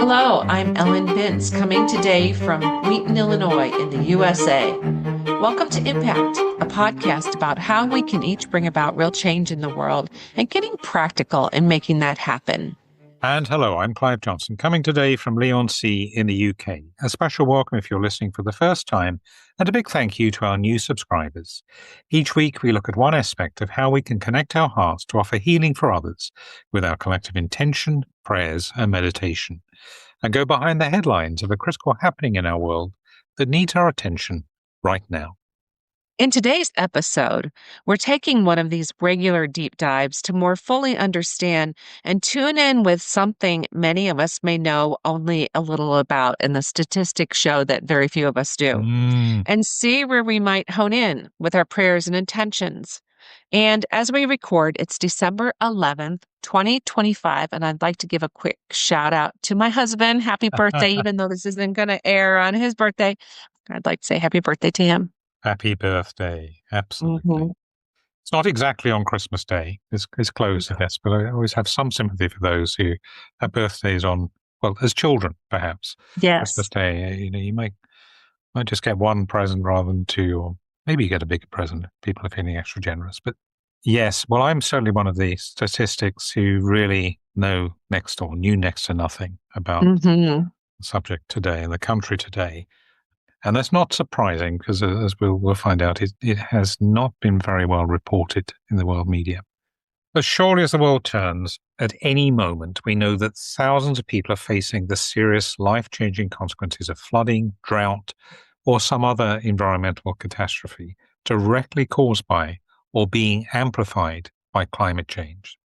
Hello, I'm Ellen Binns, coming today from Wheaton, Illinois, in the USA. Welcome to Impact, a podcast about how we can each bring about real change in the world and getting practical in making that happen. And hello, I'm Clive Johnson, coming today from Leigh-on-Sea in the UK. A special welcome if you're listening for the first time, and a big thank you to our new subscribers. Each week, we look at one aspect of how we can connect our hearts to offer healing for others with our collective intention, prayers, and meditation, and go behind the headlines of the critical happening in our world that needs our attention right now. In today's episode, we're taking one of these regular deep dives to more fully understand and tune in with something many of us may know only a little about, and the statistics show that very few of us do, and see where we might hone in with our prayers and intentions. And as we record, it's December 11th, 2025, and I'd like to give a quick shout out to my husband. Happy birthday, even though this isn't going to air on his birthday. I'd like to say happy birthday to him. Happy birthday. Absolutely. It's not exactly on Christmas Day. It's close to this, but I always have some sympathy for those who have birthdays on, well, as children, perhaps. Yes. Christmas Day, you might just get one present rather than two, or maybe you get a bigger present if people are feeling extra generous. But yes, well, I'm certainly one of the statistics who really knew next to nothing about the subject today and the country today. And that's not surprising because, as we'll find out, it has not been very well reported in the world media. As surely as the world turns, at any moment, we know that thousands of people are facing the serious life-changing consequences of flooding, drought, or some other environmental catastrophe directly caused by or being amplified by climate change.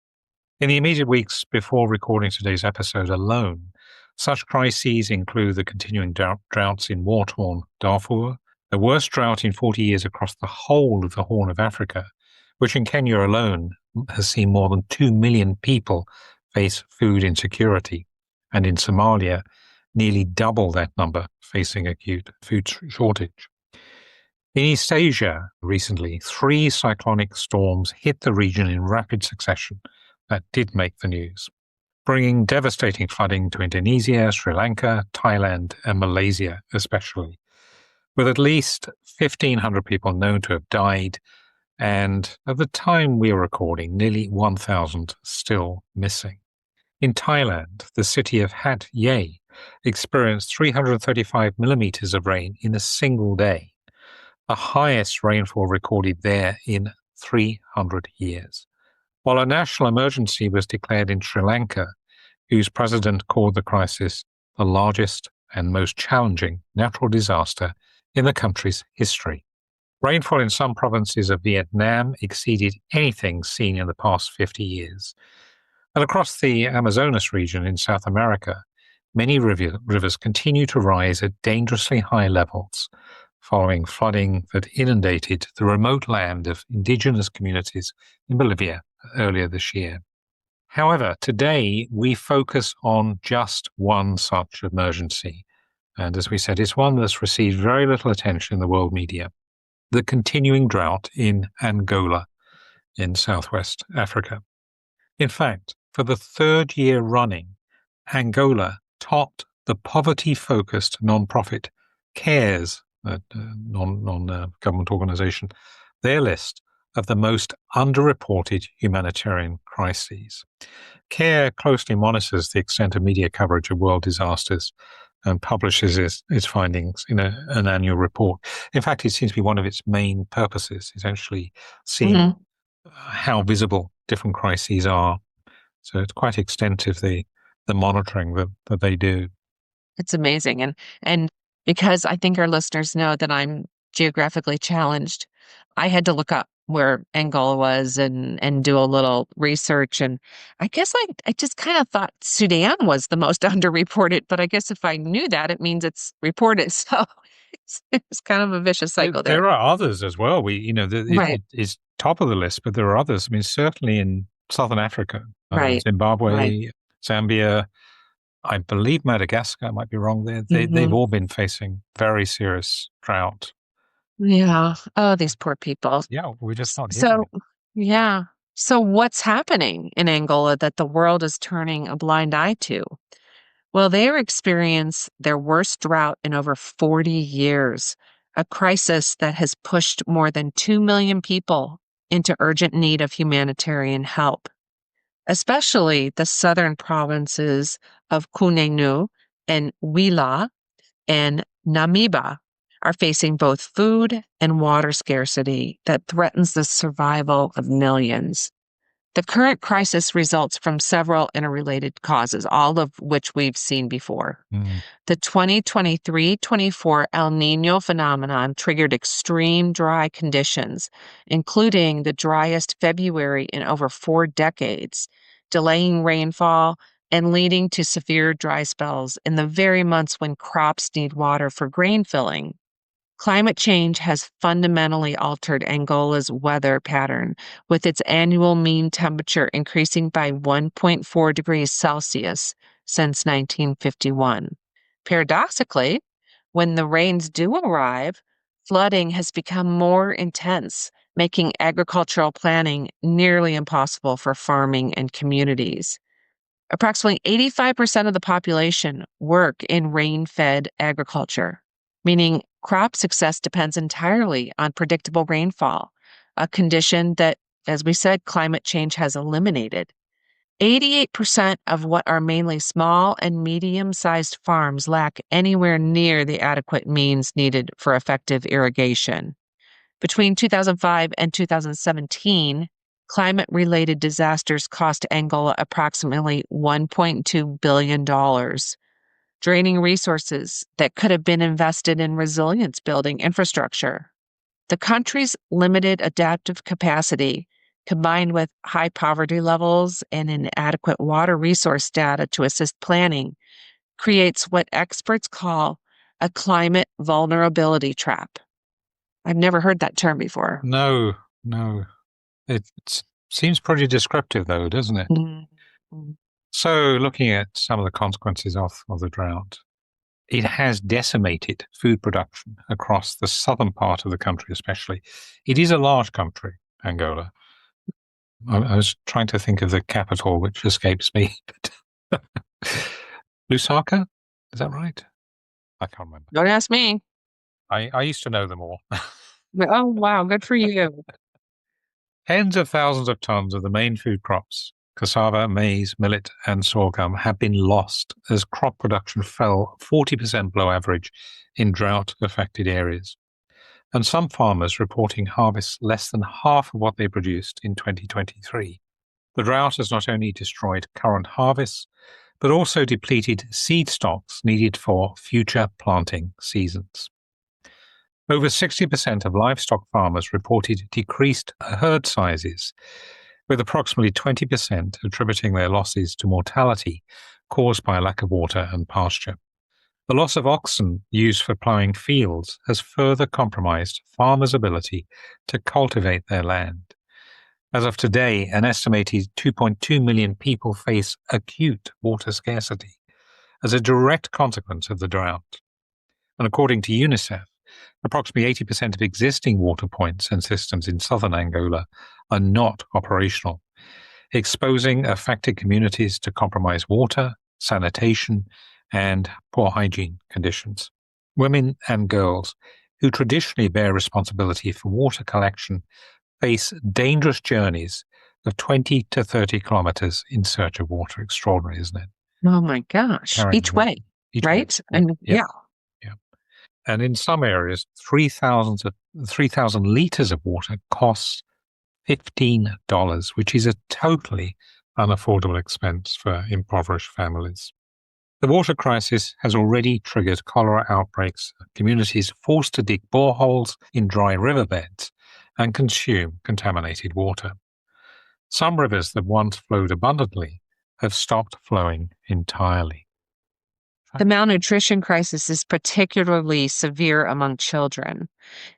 In the immediate weeks before recording today's episode alone, such crises include the continuing droughts in war-torn Darfur, the worst drought in 40 years across the whole of the Horn of Africa, which in Kenya alone has seen more than 2 million people face food insecurity, and in Somalia, nearly double that number facing acute food shortage. In East Asia, recently, 3 cyclonic storms hit the region in rapid succession that did make the news, bringing devastating flooding to Indonesia, Sri Lanka, Thailand, and Malaysia especially, with at least 1,500 people known to have died, and at the time we are recording, nearly 1,000 still missing. In Thailand, the city of Hat Yai experienced 335 millimeters of rain in a single day, the highest rainfall recorded there in 300 years. While a national emergency was declared in Sri Lanka, whose president called the crisis the largest and most challenging natural disaster in the country's history. Rainfall in some provinces of Vietnam exceeded anything seen in the past 50 years. And across the Amazonas region in South America, many rivers continue to rise at dangerously high levels, following flooding that inundated the remote land of indigenous communities in Bolivia earlier this year. However, today we focus on just one such emergency. And as we said, it's one that's received very little attention in the world media: the continuing drought in Angola in southwest Africa. In fact, for the 3rd year running, Angola topped the poverty-focused nonprofit CARE's non-government organization, their list of the most underreported humanitarian crises. CARE closely monitors the extent of media coverage of world disasters and publishes its findings in an annual report. In fact, it seems to be one of its main purposes, is actually seeing how visible different crises are. So it's quite extensive, the monitoring that they do. It's amazing. And because I think our listeners know that I'm geographically challenged, I had to look up where Angola was and do a little research. And I guess I just kind of thought Sudan was the most underreported, but I guess if I knew that, it means it's reported. So it's kind of a vicious cycle there. There are others as well. It is top of the list, but there are others. I mean, certainly in Southern Africa, Zimbabwe, Zambia, I believe Madagascar, I might be wrong there. They've all been facing very serious drought. Yeah. Oh, these poor people. Yeah, we're just not hearing it. Yeah. So what's happening in Angola that the world is turning a blind eye to? Well, they experience their worst drought in over 40 years, a crisis that has pushed more than 2 million people into urgent need of humanitarian help. Especially the southern provinces of Kunenu and Wila and Namiba are facing both food and water scarcity that threatens the survival of millions. The current crisis results from several interrelated causes, all of which we've seen before. Mm. The 2023-24 El Nino phenomenon triggered extreme dry conditions, including the driest February in over 4 decades, delaying rainfall and leading to severe dry spells in the very months when crops need water for grain filling. Climate change has fundamentally altered Angola's weather pattern, with its annual mean temperature increasing by 1.4 degrees Celsius since 1951. Paradoxically, when the rains do arrive, flooding has become more intense, making agricultural planning nearly impossible for farming and communities. Approximately 85% of the population work in rain-fed agriculture, meaning crop success depends entirely on predictable rainfall, a condition that, as we said, climate change has eliminated. 88% of what are mainly small and medium-sized farms lack anywhere near the adequate means needed for effective irrigation. Between 2005 and 2017, climate-related disasters cost Angola approximately $1.2 billion, draining resources that could have been invested in resilience building infrastructure. The country's limited adaptive capacity, combined with high poverty levels and inadequate water resource data to assist planning, creates what experts call a climate vulnerability trap. I've never heard that term before. No, no. It seems pretty descriptive, though, doesn't it? Mm-hmm. So, looking at some of the consequences of the drought, it has decimated food production across the southern part of the country, especially. It is a large country, Angola. I was trying to think of the capital, which escapes me. Lusaka? Is that right? I can't remember. Don't ask me. I used to know them all. Oh, wow. Good for you. Tens of thousands of tons of the main food crops, cassava, maize, millet, and sorghum, have been lost as crop production fell 40% below average in drought-affected areas. And some farmers reporting harvests less than half of what they produced in 2023. The drought has not only destroyed current harvests, but also depleted seed stocks needed for future planting seasons. Over 60% of livestock farmers reported decreased herd sizes, with approximately 20% attributing their losses to mortality caused by a lack of water and pasture. The loss of oxen used for ploughing fields has further compromised farmers' ability to cultivate their land. As of today, an estimated 2.2 million people face acute water scarcity as a direct consequence of the drought. And according to UNICEF, approximately 80% of existing water points and systems in southern Angola are not operational, exposing affected communities to compromised water, sanitation, and poor hygiene conditions. Women and girls, who traditionally bear responsibility for water collection, face dangerous journeys of 20 to 30 kilometers in search of water. Extraordinary, isn't it? Oh my gosh. Carrying Each way, each way. right? Yep, And yep, yeah. yep. And in some areas, 3,000 liters of water costs $15, which is a totally unaffordable expense for impoverished families. The water crisis has already triggered cholera outbreaks, communities forced to dig boreholes in dry riverbeds and consume contaminated water. Some rivers that once flowed abundantly have stopped flowing entirely. The malnutrition crisis is particularly severe among children.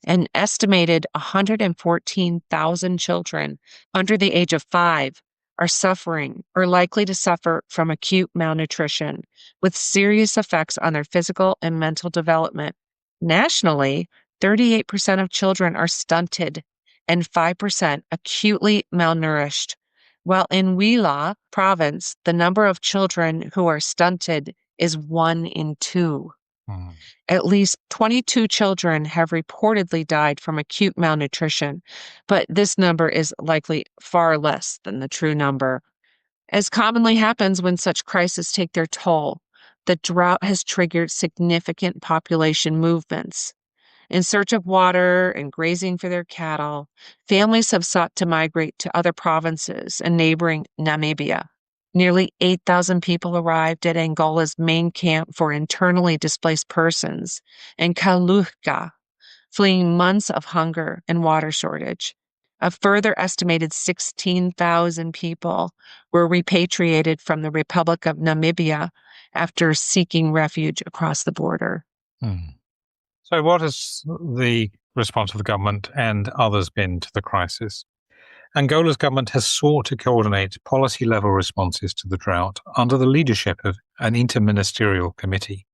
An estimated 114,000 children under the age of 5 are suffering or likely to suffer from acute malnutrition, with serious effects on their physical and mental development. Nationally, 38% of children are stunted and 5% acutely malnourished, while in Huila province, the number of children who are stunted is 1 in 2. Mm. At least 22 children have reportedly died from acute malnutrition, but this number is likely far less than the true number. As commonly happens when such crises take their toll, the drought has triggered significant population movements. In search of water and grazing for their cattle, families have sought to migrate to other provinces and neighboring Namibia. Nearly 8,000 people arrived at Angola's main camp for internally displaced persons in Kaluga, fleeing months of hunger and water shortage. A further estimated 16,000 people were repatriated from the Republic of Namibia after seeking refuge across the border. Mm. So, what has the response of the government and others been to the crisis? Angola's government has sought to coordinate policy level responses to the drought under the leadership of an interministerial committee.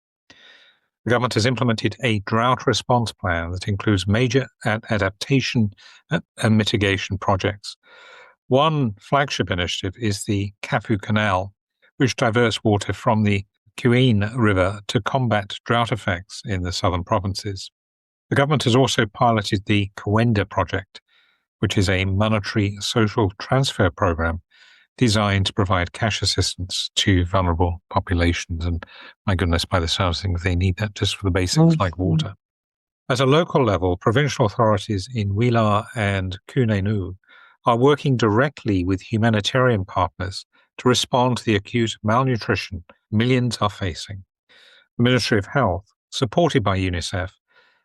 The government has implemented a drought response plan that includes major adaptation and mitigation projects. One flagship initiative is the Kafu Canal, which diverts water from the Queen River to combat drought effects in the southern provinces. The government has also piloted the Kwenda project, which is a monetary social transfer program designed to provide cash assistance to vulnerable populations. And my goodness, by the sounds of things, they need that just for the basics like water. At a local level, provincial authorities in Wila and Kunenu are working directly with humanitarian partners to respond to the acute malnutrition millions are facing. The Ministry of Health, supported by UNICEF,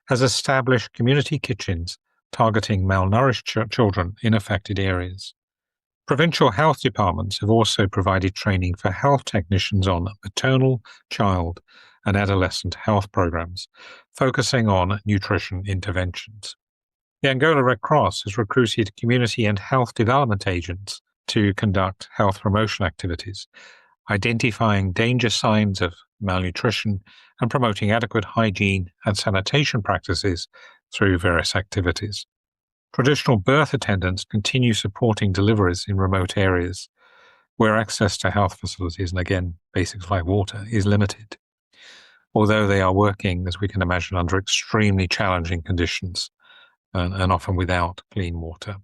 has established community kitchens targeting malnourished children in affected areas. Provincial health departments have also provided training for health technicians on maternal, child, and adolescent health programs, focusing on nutrition interventions. The Angola Red Cross has recruited community and health development agents to conduct health promotion activities, identifying danger signs of malnutrition and promoting adequate hygiene and sanitation practices through various activities. Traditional birth attendants continue supporting deliveries in remote areas where access to health facilities, and again, basics like water, is limited. Although they are working, as we can imagine, under extremely challenging conditions and often without clean water.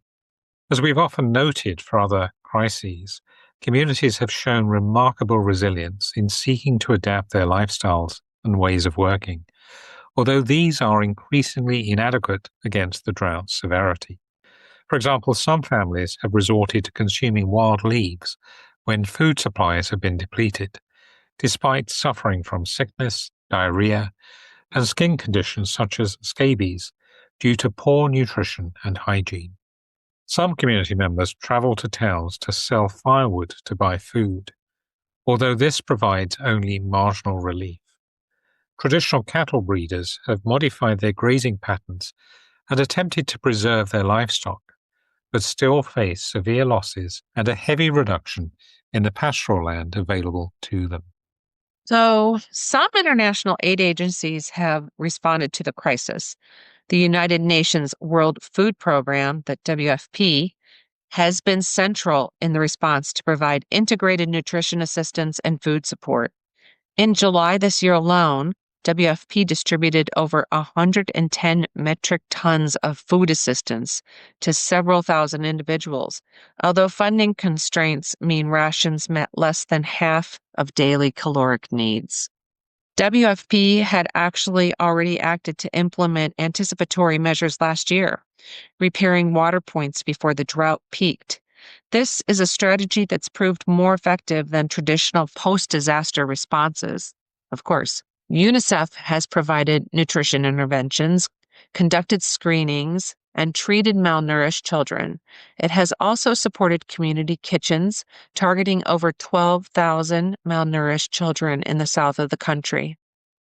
As we've often noted for other crises, communities have shown remarkable resilience in seeking to adapt their lifestyles and ways of working, although these are increasingly inadequate against the drought's severity. For example, some families have resorted to consuming wild leaves when food supplies have been depleted, despite suffering from sickness, diarrhea, and skin conditions such as scabies due to poor nutrition and hygiene. Some community members travel to towns to sell firewood to buy food, although this provides only marginal relief. Traditional cattle breeders have modified their grazing patterns and attempted to preserve their livestock, but still face severe losses and a heavy reduction in the pastoral land available to them. So, some international aid agencies have responded to the crisis. The United Nations World Food Program, the WFP, has been central in the response to provide integrated nutrition assistance and food support. In July this year alone, WFP distributed over 110 metric tons of food assistance to several thousand individuals, although funding constraints mean rations met less than half of daily caloric needs. WFP had actually already acted to implement anticipatory measures last year, repairing water points before the drought peaked. This is a strategy that's proved more effective than traditional post-disaster responses. Of course, UNICEF has provided nutrition interventions, conducted screenings, and treated malnourished children. It has also supported community kitchens, targeting over 12,000 malnourished children in the south of the country.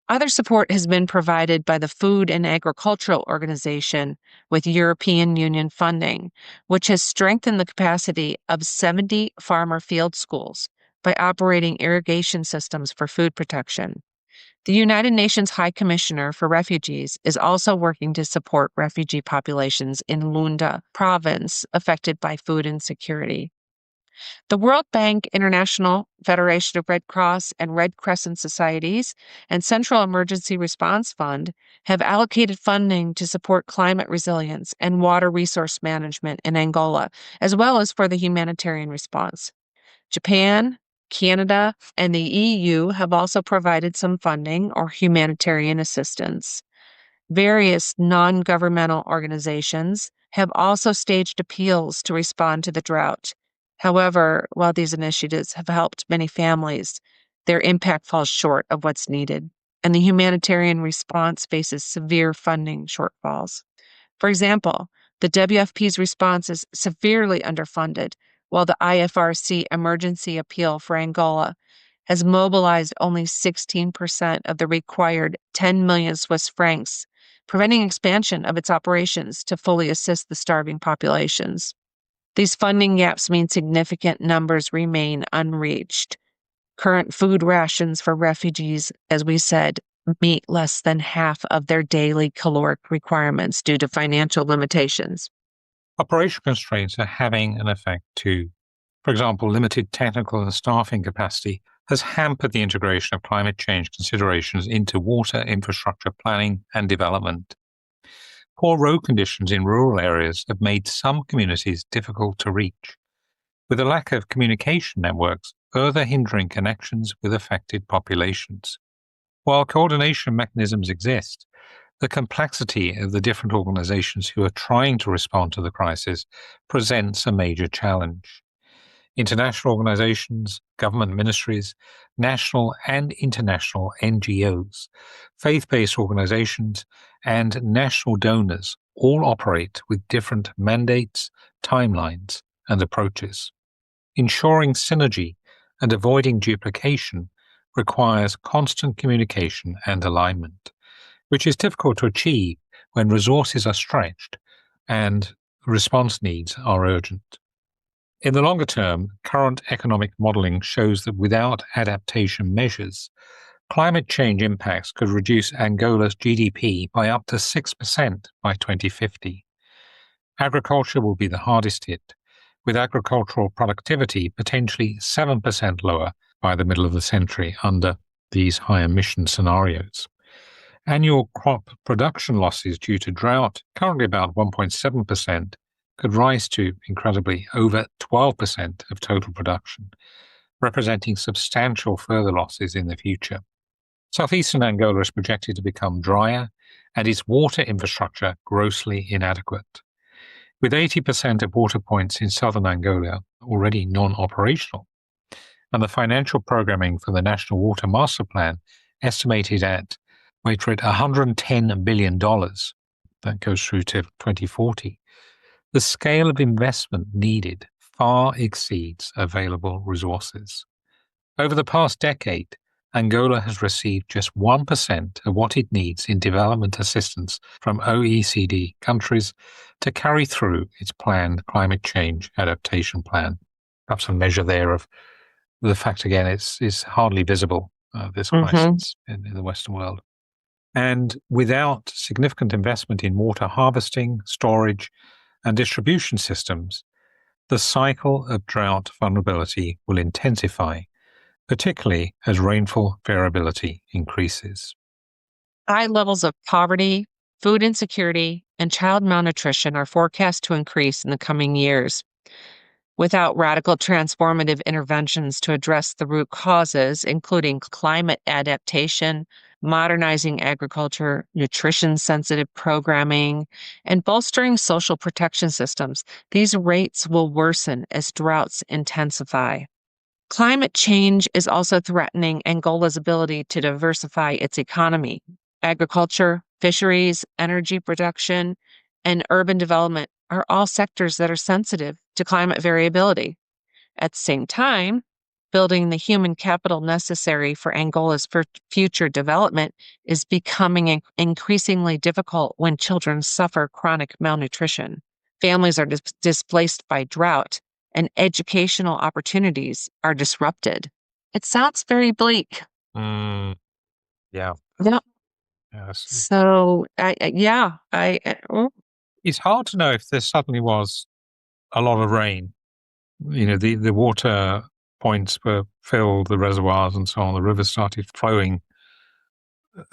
Other support has been provided by the Food and Agricultural Organization with European Union funding, which has strengthened the capacity of 70 farmer field schools by operating irrigation systems for food protection. The United Nations High Commissioner for Refugees is also working to support refugee populations in Lunda province affected by food insecurity. The World Bank, International Federation of Red Cross and Red Crescent Societies, and Central Emergency Response Fund have allocated funding to support climate resilience and water resource management in Angola, as well as for the humanitarian response. Japan, Canada, and the EU have also provided some funding or humanitarian assistance. Various non governmental organizations have also staged appeals to respond to the drought. However, while these initiatives have helped many families, their impact falls short of what's needed, and the humanitarian response faces severe funding shortfalls. For example, the WFP's response is severely underfunded, while the IFRC emergency appeal for Angola has mobilized only 16% of the required 10 million Swiss francs, preventing expansion of its operations to fully assist the starving populations. These funding gaps mean significant numbers remain unreached. Current food rations for refugees, as we said, meet less than half of their daily caloric requirements due to financial limitations. Operational constraints are having an effect too. For example, limited technical and staffing capacity has hampered the integration of climate change considerations into water infrastructure planning and development. Poor road conditions in rural areas have made some communities difficult to reach, with a lack of communication networks further hindering connections with affected populations. While coordination mechanisms exist, the complexity of the different organizations who are trying to respond to the crisis presents a major challenge. International organizations, government ministries, national and international NGOs, faith-based organizations, and national donors all operate with different mandates, timelines, and approaches. Ensuring synergy and avoiding duplication requires constant communication and alignment, which is difficult to achieve when resources are stretched and response needs are urgent. In the longer term, current economic modeling shows that without adaptation measures, climate change impacts could reduce Angola's GDP by up to 6% by 2050. Agriculture will be the hardest hit, with agricultural productivity potentially 7% lower by the middle of the century under these high emission scenarios. Annual crop production losses due to drought, currently about 1.7%, could rise to, incredibly, over 12% of total production, representing substantial further losses in the future. Southeastern Angola is projected to become drier and its water infrastructure grossly inadequate. With 80% of water points in southern Angola already non-operational, and the financial programming for the National Water Master Plan estimated at, wait for it, $110 billion, that goes through to 2040, the scale of investment needed far exceeds available resources. Over the past decade, Angola has received just 1% of what it needs in development assistance from OECD countries to carry through its planned climate change adaptation plan. Perhaps a measure there of the fact, again, it's hardly visible, this crisis in the Western world. And without significant investment in water harvesting, storage, and distribution systems, the cycle of drought vulnerability will intensify, particularly as rainfall variability increases. High levels of poverty, food insecurity, and child malnutrition are forecast to increase in the coming years. Without radical transformative interventions to address the root causes, including climate adaptation, modernizing agriculture, nutrition sensitive programming, and bolstering social protection systems, these rates will worsen as droughts intensify. Climate change is also threatening Angola's ability to diversify its economy. Agriculture, fisheries, energy production, and urban development are all sectors that are sensitive to climate variability. At the same time, building the human capital necessary for Angola's future development is becoming increasingly difficult when children suffer chronic malnutrition. Families are displaced by drought, and educational opportunities are disrupted. It sounds very bleak. Yeah. Yeah. Yes. So, It's hard to know if there suddenly was a lot of rain the water points were filled, the reservoirs and so on, the rivers started flowing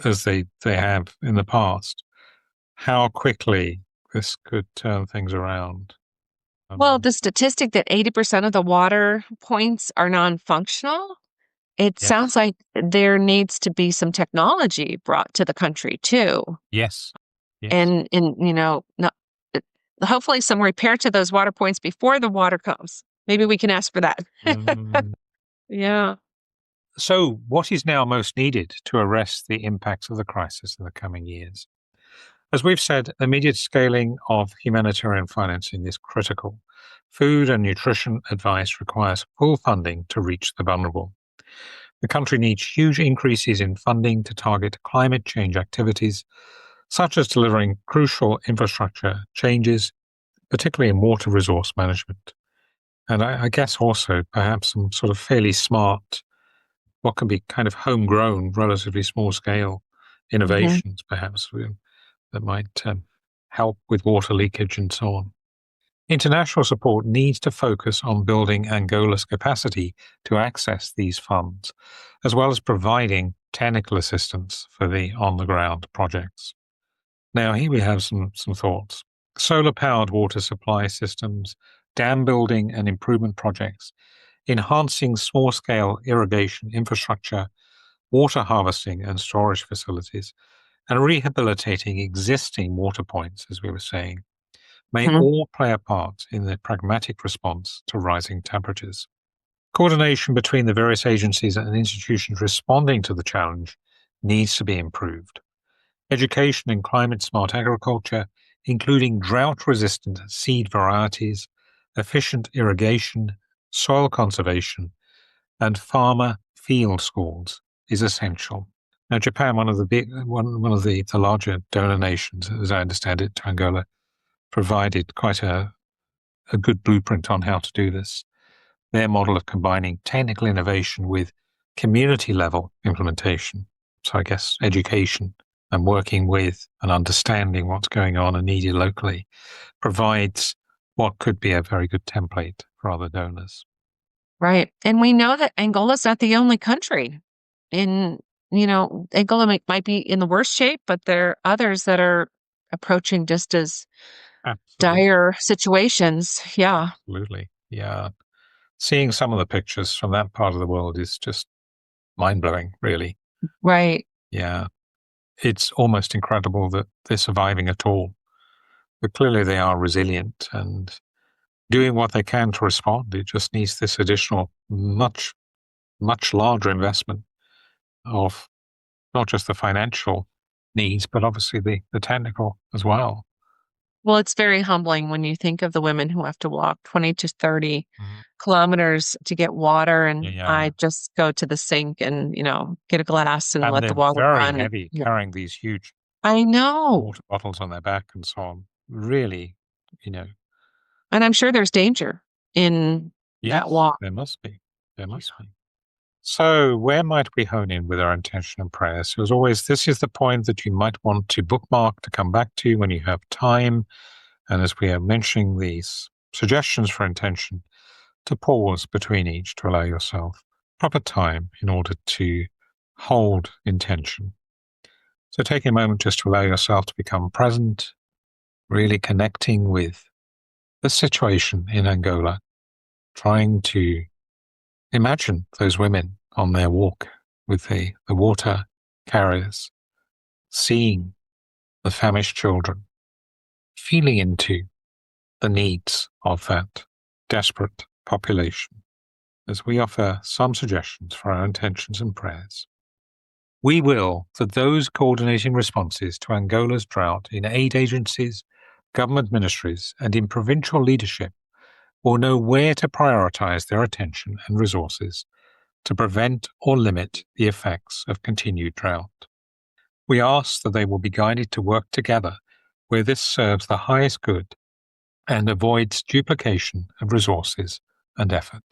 as they have in the past, how quickly this could turn things around. Well, the statistic that 80% of the water points are non-functional, it Yes. sounds like there needs to be some technology brought to the country too. Yes. Yes. And not, uh, hopefully some repair to those water points before the water comes. Maybe we can ask for that. Mm. Yeah. So, what is now most needed to arrest the impacts of the crisis in the coming years? As we've said, immediate scaling of humanitarian financing is critical. Food and nutrition advice requires full funding to reach the vulnerable. The country needs huge increases in funding to target climate change activities, such as delivering crucial infrastructure changes, particularly in water resource management. And I guess also perhaps some sort of fairly smart, what can be kind of homegrown, relatively small scale Mhm. innovations, perhaps that might help with water leakage and so on. International support needs to focus on building Angola's capacity to access these funds, as well as providing technical assistance for the on the ground projects. Now, here we have some thoughts. Solar powered water supply systems, dam building and improvement projects, enhancing small scale irrigation infrastructure, water harvesting and storage facilities, and rehabilitating existing water points, as we were saying, may Mhm. all play a part in the pragmatic response to rising temperatures. Coordination between the various agencies and institutions responding to the challenge needs to be improved. Education in climate smart agriculture, including drought resistant seed varieties, efficient irrigation, soil conservation, and farmer field schools, is essential. Now, Japan, one of the larger donor nations, as I understand it, to Angola, provided quite a good blueprint on how to do this. Their model of combining technical innovation with community level implementation. So I guess education and working with and understanding what's going on and needed locally provides what could be a very good template for other donors. Right. And we know that Angola's not the only country in, Angola might be in the worst shape, but there are others that are approaching just as Absolutely. dire situations. Yeah. Absolutely. Yeah. Seeing some of the pictures from that part of the world is just mind blowing, really. Right. Yeah. It's almost incredible that they're surviving at all. But clearly they are resilient and doing what they can to respond. It just needs this additional, much larger investment of not just the financial needs, but obviously the technical as well. Well, it's very humbling when you think of the women who have to walk 20 to 30 Mhm. kilometers to get water, and Yeah. I just go to the sink and, get a glass and And let they're the water very run. heavy, Yeah. carrying these huge I know. water bottles on their back and so on. Really, you know, And I'm sure there's danger in that yes, walk. there must be. There Yeah. must be. So, where might we hone in with our intention and prayer? So, as always, this is the point that you might want to bookmark to come back to when you have time. And as we are mentioning these suggestions for intention, to pause between each to allow yourself proper time in order to hold intention. So, taking a moment just to allow yourself to become present, really connecting with the situation in Angola, trying to imagine those women on their walk with the water carriers, seeing the famished children, feeling into the needs of that desperate population as we offer some suggestions for our intentions and prayers. We will that those coordinating responses to Angola's drought in aid agencies, government ministries, and in provincial leadership will know where to prioritize their attention and resources to prevent or limit the effects of continued drought. We ask that they will be guided to work together where this serves the highest good and avoids duplication of resources and effort.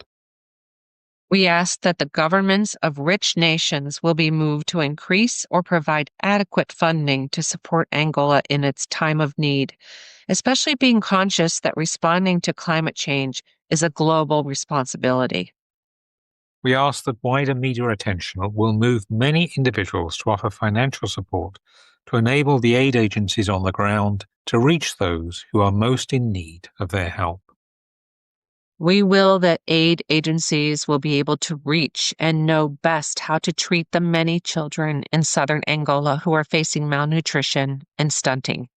We ask that the governments of rich nations will be moved to increase or provide adequate funding to support Angola in its time of need, especially being conscious that responding to climate change is a global responsibility. We ask that wider media attention will move many individuals to offer financial support to enable the aid agencies on the ground to reach those who are most in need of their help. We will that aid agencies will be able to reach and know best how to treat the many children in southern Angola who are facing malnutrition and stunting.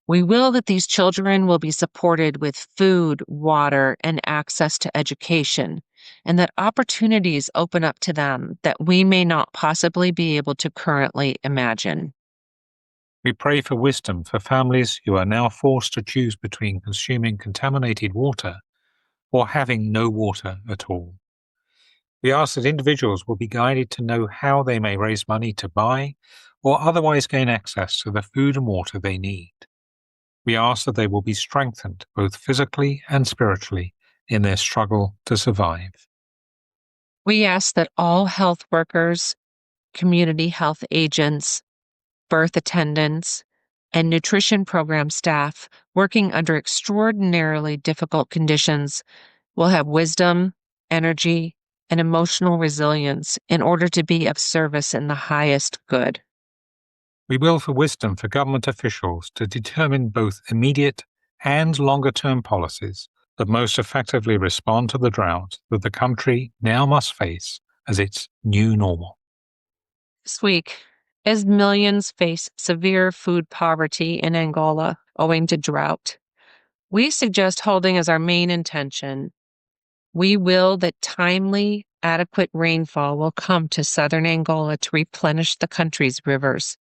We will that these children will be supported with food, water, and access to education, and that opportunities open up to them that we may not possibly be able to currently imagine. We pray for wisdom for families who are now forced to choose between consuming contaminated water or having no water at all. We ask that individuals will be guided to know how they may raise money to buy or otherwise gain access to the food and water they need. We ask that they will be strengthened both physically and spiritually in their struggle to survive. We ask that all health workers, community health agents, birth attendants, and nutrition program staff working under extraordinarily difficult conditions will have wisdom, energy, and emotional resilience in order to be of service in the highest good. We will for wisdom for government officials to determine both immediate and longer-term policies that most effectively respond to the drought that the country now must face as its new normal. This week, as millions face severe food poverty in Angola owing to drought, we suggest holding as our main intention. We will that timely, adequate rainfall will come to southern Angola to replenish the country's rivers,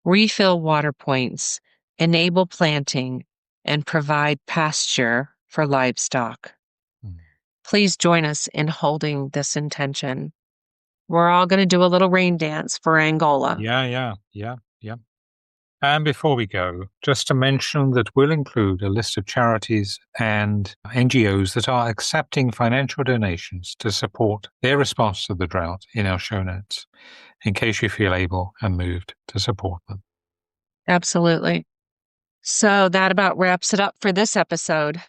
refill water points, enable planting, and provide pasture for livestock. Please join us in holding this intention. We're all going to do a little rain dance for Angola. Yeah. And before we go, just to mention that we'll include a list of charities and NGOs that are accepting financial donations to support their response to the drought in our show notes, in case you feel able and moved to support them. Absolutely. So that about wraps it up for this episode.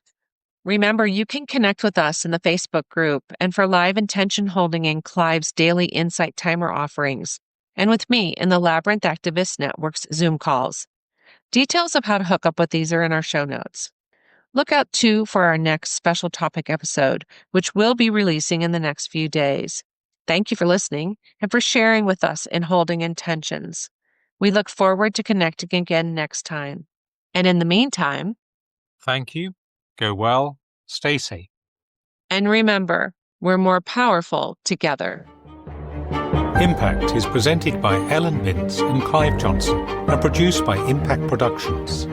Remember, you can connect with us in the Facebook group and for live intention holding in Clive's daily Insight Timer offerings, and with me in the Labyrinth Activist Network's Zoom calls. Details of how to hook up with these are in our show notes. Look out, too, for our next special topic episode, which we'll be releasing in the next few days. Thank you for listening and for sharing with us in holding intentions. We look forward to connecting again next time. And in the meantime, thank you. Go well. Stay safe. And remember, we're more powerful together. Impact is presented by Ellen Binns and Clive Johnson and produced by Impact Productions.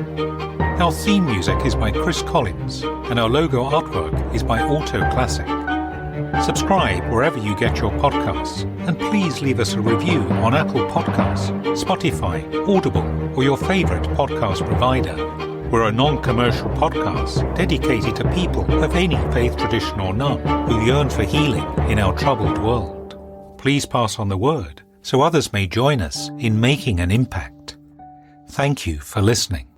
Our theme music is by Chris Collins and our logo artwork is by Auto Classic. Subscribe wherever you get your podcasts and please leave us a review on Apple Podcasts, Spotify, Audible or your favorite podcast provider. We're a non-commercial podcast dedicated to people of any faith tradition or none who yearn for healing in our troubled world. Please pass on the word so others may join us in making an impact. Thank you for listening.